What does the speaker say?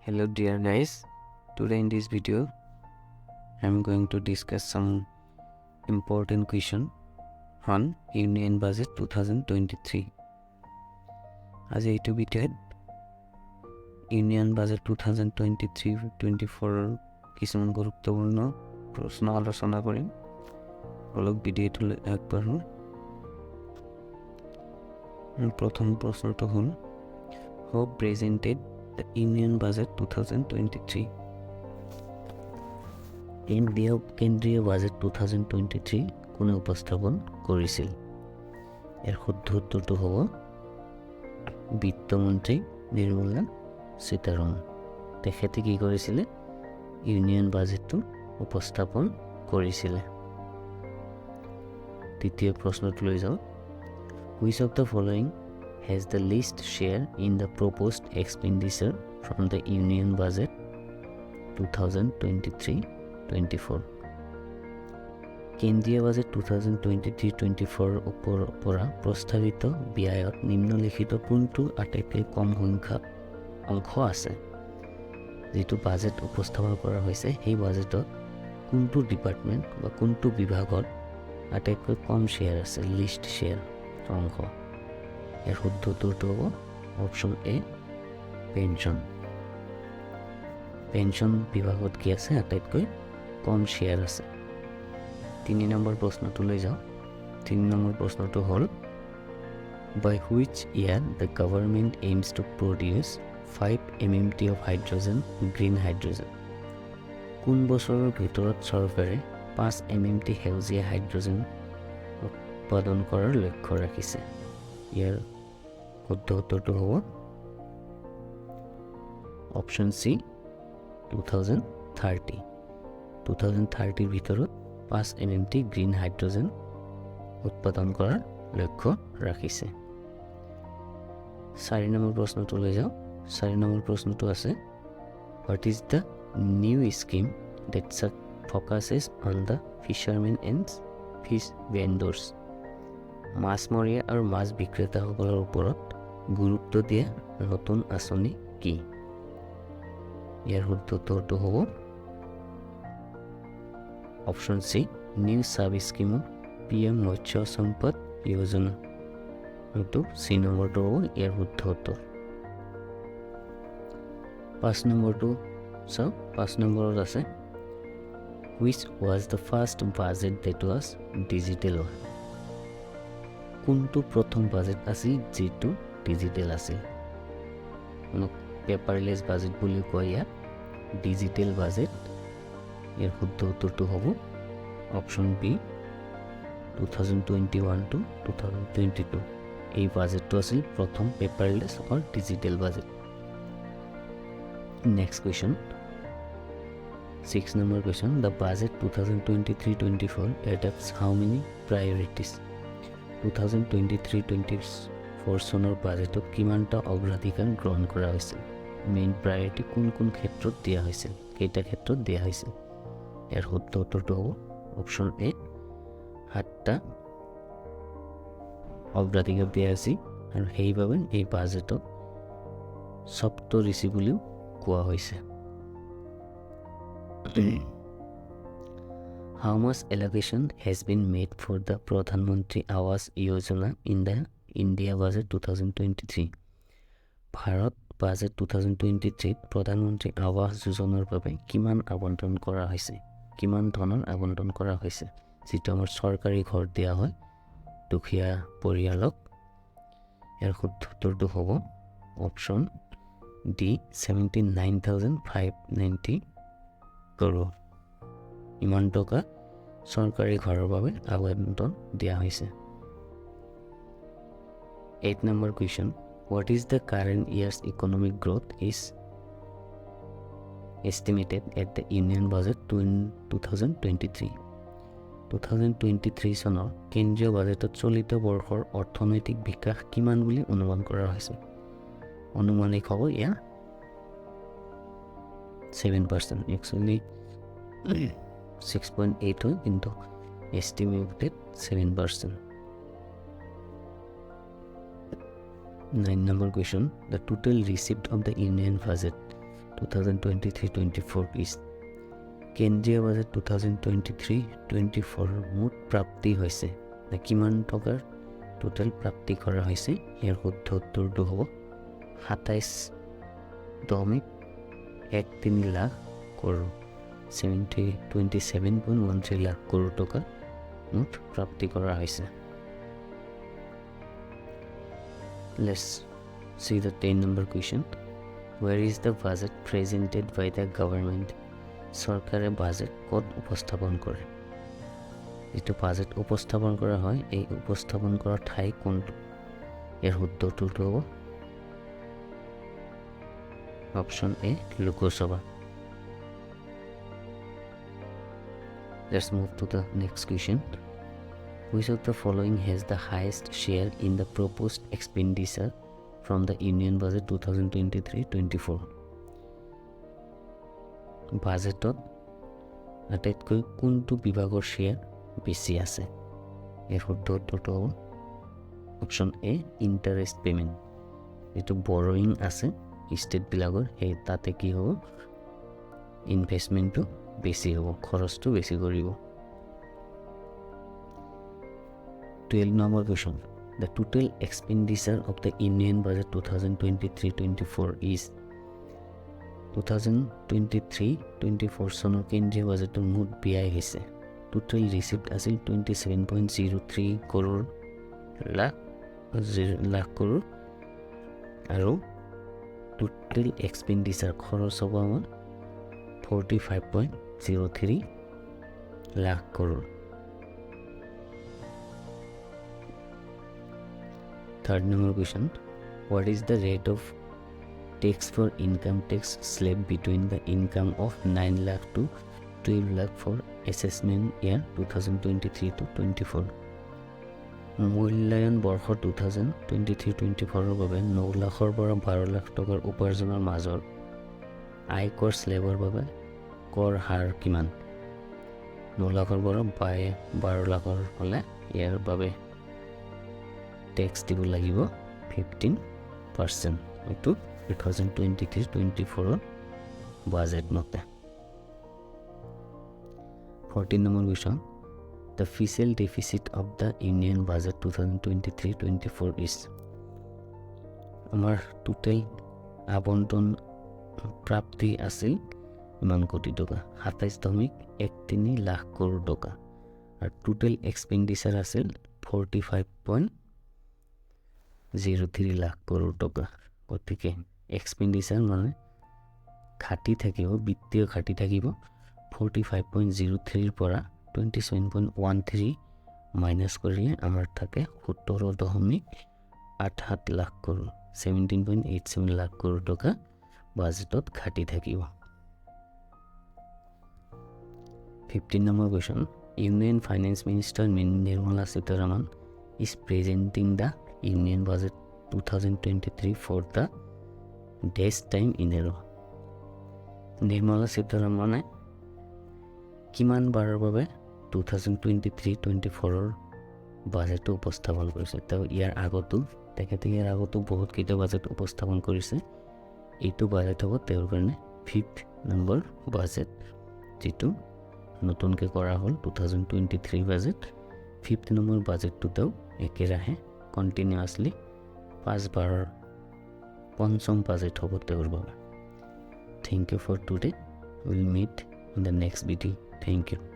Hello dear guys, today in this video I am going to discuss some important question on Union Budget 2023. As a to be said, Union Budget 2023-24 কিছুমান গুৰুত্বপূৰ্ণ প্ৰশ্ন আলোচনা কৰিম। অলপ ভিডিঅ'টো আগবাঢ়ো। প্ৰথম প্ৰশ্নটো হ'ল Who presented the Union Budget 2023? কেন্দ্ৰীয় বাজেট 2023 কোনে উপস্থাপন কৰিছিল? ইয়াৰ শুদ্ধ উত্তৰটো হ'ব বিত্তমন্ত্ৰী নিৰ্মলা সীতাৰমণ। তেখেতে কি কৰিছিলে? ইউনিয়ন বাজেটটো উপস্থাপন কৰিছিলে। দ্বিতীয় প্ৰশ্নটো লৈ যাওঁ। Which of the following has the least share in the proposed expenditure from the Union Budget 2023-24? কেন্দ্ৰীয় বাজেট 2023-24 পৰা প্ৰস্তাৱিত ব্যয়ত নিম্নলিখিত কোনটো আটাইতকৈ কম সংখ্যক অংশ আছে? যিটো বাজেট উপস্থাপন কৰা হৈছে সেই বাজেটত কোনটো ডিপাৰ্টমেণ্ট বা কোনটো বিভাগত আটাইতকৈ কম শ্বেয়াৰ আছে, লিষ্ট শ্বেয়াৰ অংশ? ইয়াৰ শুদ্ধ উত্তৰটো হ'ব অপশ্যন এ, পেঞ্চন। পেঞ্চন বিভাগত কি আছে? আটাইতকৈ কম শ্বেয়াৰ আছে। 3 নম্বৰ প্ৰশ্নটো লৈ যাওঁ। 3 নম্বৰ প্ৰশ্নটো হ'ল By which year the government aims to produce 5 MMT of hydrogen, green hydrogen? কোন বছৰৰ ভিতৰত চৰকাৰে 5 MMT সেউজীয়া হাইড্ৰজেন উৎপাদন কৰাৰ লক্ষ্য ৰাখিছে? ইয়াৰ শুদ্ধ উত্তৰটো হ'ব অপশ্যন চি, 2030। 2030ৰ ভিতৰত 5 MMT গ্ৰীণ হাইড্ৰজেন উৎপাদন কৰাৰ লক্ষ্য ৰাখিছে। 4 নম্বৰ প্ৰশ্নটো লৈ যাওঁ। 4 নম্বৰ প্ৰশ্নটো আছে What is the new scheme that focuses on the fishermen and fish vendors? মাছমৰীয়া আৰু মাছ বিক্ৰেতাসকলৰ ওপৰত গুৰুত্ব দিয়া নতুন আঁচনি কি? ইয়াৰ শুদ্ধ উত্তৰটো হ'ব option C, new sub scheme PM মৎস্য সম্পদ যোজনা। এইটো চি নম্বৰটো হ'ব ইয়াৰ শুদ্ধ উত্তৰ। 5 নম্বৰটো চাওঁ। 5 নম্বৰত আছে Which was the first budget that was digital? কোনটো প্ৰথম বাজেট আছিল যিটো ডিজিটেল আছিল? পেপাৰলেছ বাজেট বুলি কয় ইয়াত, ডিজিটেল বাজেট। ইয়াৰ শুদ্ধ উত্তৰটো হ'ব অপশ্যন বি, 2021-2022। এই বাজেটটো আছিল প্ৰথম paperless or digital budget. Next question, 6 নম্বৰ question. The budget 2023-24 adopts how many priorities? 2023-24 চনৰ বাজেটত কিমানটা অগ্ৰাধিকাৰ গ্ৰহণ কৰা হৈছিল? মেইন প্ৰায়ৰিটি কোন কোন ক্ষেত্ৰত দিয়া হৈছিল? কেইটা ক্ষেত্ৰত দিয়া হৈছিল? ইয়াৰ শুদ্ধ উত্তৰটো হ'ব অপশ্যন এ, 7টা অগ্ৰাধিকাৰ দিয়া হৈছিল আৰু সেইবাবে এই বাজেটক সপ্তঋষি বুলিও কোৱা হৈছে। How much allocation has been made for the Pradhan Mantri Awas Yojana in the India Budget 2023? Bharat budget 2023 প্ৰধানমন্ত্ৰী আৱাস যোজনাৰ বাবে কিমান আবণ্টন কৰা হৈছে? কিমান ধনৰ আবণ্টন কৰা হৈছে? যিটো আমাৰ চৰকাৰী ঘৰ দিয়া হয় দুখীয়া পৰিয়ালক। ইয়াৰ শুদ্ধ উত্তৰটো হ'ব অপশ্যন ডি, 79,590 crore। ইমান টকা চৰকাৰী ঘৰৰ বাবে আবণ্টন দিয়া হৈছে। 8 number question, What is the current year's economic growth is estimated at the Union Budget 2023? 2023 চনৰ কেন্দ্ৰীয় বাজেটত চলিত বৰ্ষৰ অৰ্থনৈতিক বিকাশ কিমান বুলি অনুমান কৰা হৈছে? অনুমানিক হ'ব ইয়াৰ 7%। একচুৱেলি 6.8 হয়, কিন্তু estimated 7%। 9 number question, the total receipt of the Union Budget 2023-24 is কেন্দ্ৰীয় বাজেট 2023-24 মুঠ প্ৰাপ্তি হৈছে কিমান টকাৰ টোটেল প্ৰাপ্তি কৰা হৈছে ইয়াৰ শুদ্ধ উত্তৰটো হ'ব 27.13 লাখ কৰোৰ 27.13 লাখ কৰোৰ টকা মুঠ প্ৰাপ্তি কৰা হৈছে Let's see the 10 number question. Where is the budget presented by the government? চৰকাৰে বাজেট ক'ত উপস্থাপন কৰে যিটো বাজেট উপস্থাপন কৰা হয় এই উপস্থাপন কৰা ঠাই কোনটো ইয়াৰ শুদ্ধ উত্তৰটো হ'ব option A Lok Sabha Let's move to the next question. Which of the following has the highest share in the proposed expenditure from the Union Budget 2023-24? বাজেটত আটাইতকৈ কোনটো বিভাগৰ শ্বেয়াৰ বেছি আছে ইয়াৰ শুদ্ধ উত্তৰটো হ'ব অপশ্যন এ ইণ্টাৰেষ্ট পে'মেণ্ট যিটো বৰয়িং আছে ষ্টেটবিলাকৰ সেই তাতে কি হ'ব ইনভেষ্টমেণ্টটো বেছি হ'ব খৰচটো বেছি কৰিব 12 number question. The total expenditure of the Union Budget 2023-24 is 2023-24 চনৰ কেন্দ্ৰীয় বাজেটৰ মুঠ ব্যয় হৈছে টোটেল ৰিচিপ্ট আছিল 27.03 কৰোৰ লাখ কৰোৰ আৰু টোটেল এক্সপেণ্ডিচাৰ খৰচ হ'ব আমাৰ 45.03 lakh crore Third number question. What is the rate of tax for income tax slab between the income of 9 lakh to 12 lakh for assessment year 2023-24? মূল্যায়ন বৰ্ষ 2023-24 বাবে 9 লাখৰ পৰা 12 লাখ টকাৰ উপাৰ্জনৰ মাজৰ আয়কৰ স্লেবৰ বাবে কৰ হাৰ কিমান 9 লাখৰ পৰা 12 লাখৰ হ'লে ইয়াৰ বাবে টেক্স দিব লাগিব 15% এইটো 2023-24 বাজেট মতে 14 number question. The fiscal deficit of the Union Budget 2023-24 is আমাৰ টোটেল আবণ্টন প্ৰাপ্তি আছিল ইমান কোটি টকা 27.13 লাখ কৰোৰ টকা আৰু টোটেল এক্সপেণ্ডিচাৰ আছিল 45.03 লাখ কৰোৰ টকা গতিকে এক্সপেণ্ডিচাৰ মানে ঘাটি থাকিব বিত্তীয় ঘাটি থাকিব 45.03 পৰা 27.13 মাইনাছ কৰিলে আমাৰ থাকে 17.87 লাখ কৰোৰ 17.87 লাখ কৰোৰ টকা বাজেটত ঘাটি থাকিব 15 number question. Union Finance Minister Nirmala Sitaraman is presenting the Union Budget 2023 for the dash time in a row. Nirmala Sitaraman কিমান বাৰৰ বাবে 2023-24 বাজেট উপস্থাপন কৰিছে তেওঁ ইয়াৰ আগতো বহুত কেইটা বাজেট উপস্থাপন কৰিছে এইটো বাজেট হ'ব তেওঁৰ কাৰণে 5th নম্বৰ বাজেট যেটো নতুনকৈ কৰা হ'ল 2023 বাজেট 5th নম্বৰ বাজেটটো তেওঁ একেৰাহে কন্টিনিউয়াছলি 5 বাৰৰ পঞ্চম বাজেট হ'ব তেওঁৰ বাবে Thank you for today. We'll meet in the next video. Thank you.